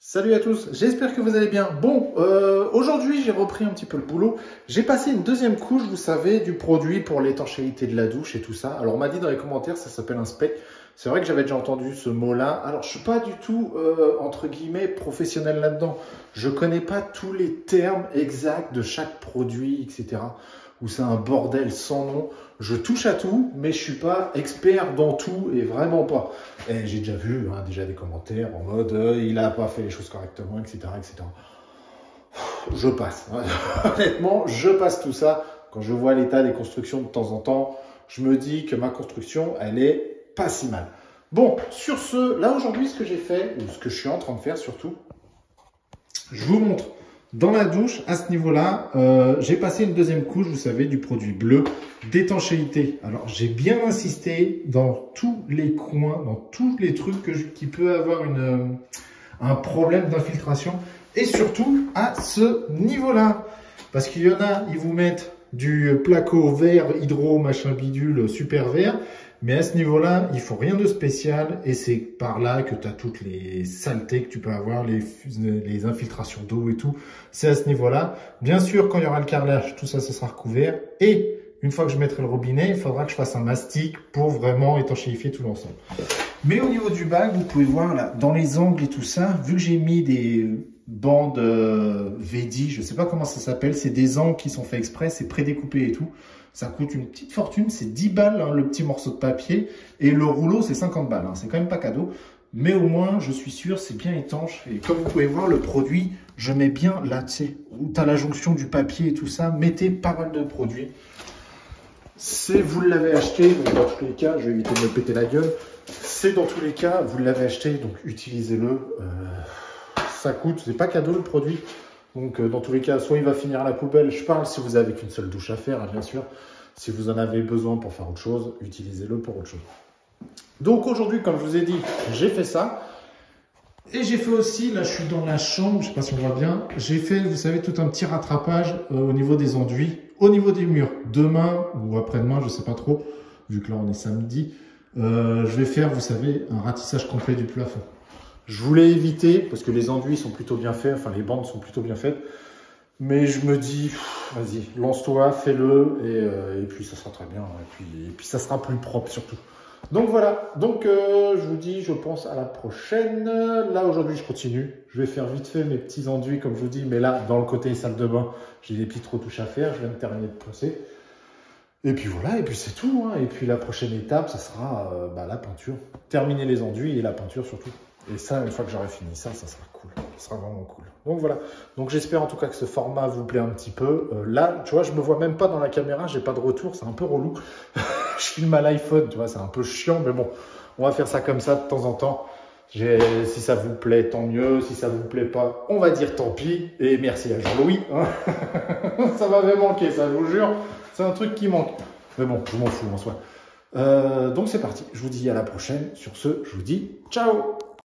Salut à tous, j'espère que vous allez bien. Bon, aujourd'hui j'ai repris un petit peu le boulot. J'ai passé une deuxième couche, vous savez, du produit pour l'étanchéité de la douche et tout ça. Alors on m'a dit dans les commentaires, ça s'appelle un spec. C'est vrai que j'avais déjà entendu ce mot-là. Alors je suis pas du tout, entre guillemets, professionnel là-dedans. Je connais pas tous les termes exacts de chaque produit, etc. Où c'est un bordel sans nom. Je touche à tout, mais je suis pas expert dans tout et vraiment pas. Et j'ai déjà vu déjà des commentaires en mode il a pas fait les choses correctement, etc., etc. Je passe. Honnêtement, je passe tout ça. Quand je vois l'état des constructions de temps en temps, je me dis que ma construction, elle est pas si mal. Bon, sur ce, là aujourd'hui, ce que j'ai fait, ou ce que je suis en train de faire surtout, je vous montre. Dans la douche, à ce niveau-là, j'ai passé une deuxième couche, vous savez, du produit bleu d'étanchéité. Alors, j'ai bien insisté dans tous les coins, dans tous les trucs qui peut avoir un problème d'infiltration. Et surtout, à ce niveau-là. Parce qu'il y en a, ils vous mettent du placo vert, hydro, machin bidule, super vert. Mais à ce niveau-là, il faut rien de spécial et c'est par là que tu as toutes les saletés que tu peux avoir, les infiltrations d'eau et tout. C'est à ce niveau-là. Bien sûr, quand il y aura le carrelage, tout ça, ça sera recouvert. Et une fois que je mettrai le robinet, il faudra que je fasse un mastic pour vraiment étanchéifier tout l'ensemble. Mais au niveau du bac, vous pouvez voir là, dans les angles et tout ça, vu que j'ai mis des bandes VD, je ne sais pas comment ça s'appelle, c'est des angles qui sont faits exprès, c'est prédécoupé et tout. Ça coûte une petite fortune, c'est 10 balles le petit morceau de papier et le rouleau c'est 50 balles, c'est quand même pas cadeau. Mais au moins, je suis sûr, c'est bien étanche. Et comme vous pouvez voir, le produit, je mets bien là, tu sais, où tu as la jonction du papier et tout ça, mettez pas mal de produits. C'est, vous l'avez acheté, donc dans tous les cas, je vais éviter de me péter la gueule. C'est dans tous les cas, vous l'avez acheté, donc utilisez-le. Ça coûte, c'est pas cadeau le produit. Donc dans tous les cas, soit il va finir à la poubelle, je parle si vous avez qu'une seule douche à faire, bien sûr. Si vous en avez besoin pour faire autre chose, utilisez-le pour autre chose. Donc aujourd'hui, comme je vous ai dit, j'ai fait ça. Et j'ai fait aussi, là je suis dans la chambre, je ne sais pas si on voit bien, j'ai fait, vous savez, tout un petit rattrapage au niveau des enduits, au niveau des murs. Demain ou après-demain, je ne sais pas trop, vu que là on est samedi, je vais faire, vous savez, un ratissage complet du plafond. Je voulais éviter, parce que les enduits sont plutôt bien faits, enfin les bandes sont plutôt bien faites, mais je me dis, vas-y, lance-toi, fais-le, et puis ça sera très bien, et puis ça sera plus propre surtout. Donc voilà, donc je vous dis, je pense à la prochaine. Là aujourd'hui je continue, je vais faire vite fait mes petits enduits comme je vous dis, mais là dans le côté salle de bain, j'ai des petites retouches à faire, je viens de terminer de poncer. Et puis voilà, et puis c'est tout, et puis la prochaine étape, ça sera la peinture. Terminer les enduits et la peinture surtout. Et ça, une fois que j'aurai fini ça, ça sera cool. Ça sera vraiment cool. Donc voilà. Donc j'espère en tout cas que ce format vous plaît un petit peu. Là, tu vois, je me vois même pas dans la caméra, j'ai pas de retour, c'est un peu relou. Je filme à l'iPhone, tu vois, c'est un peu chiant, mais bon, on va faire ça comme ça de temps en temps. Si ça vous plaît, tant mieux. Si ça vous plaît pas, on va dire tant pis. Et merci à Jean-Louis. Ça m'avait manqué, ça, je vous jure. C'est un truc qui manque. Mais bon, je m'en fous en soi. Donc c'est parti. Je vous dis à la prochaine. Sur ce, je vous dis ciao.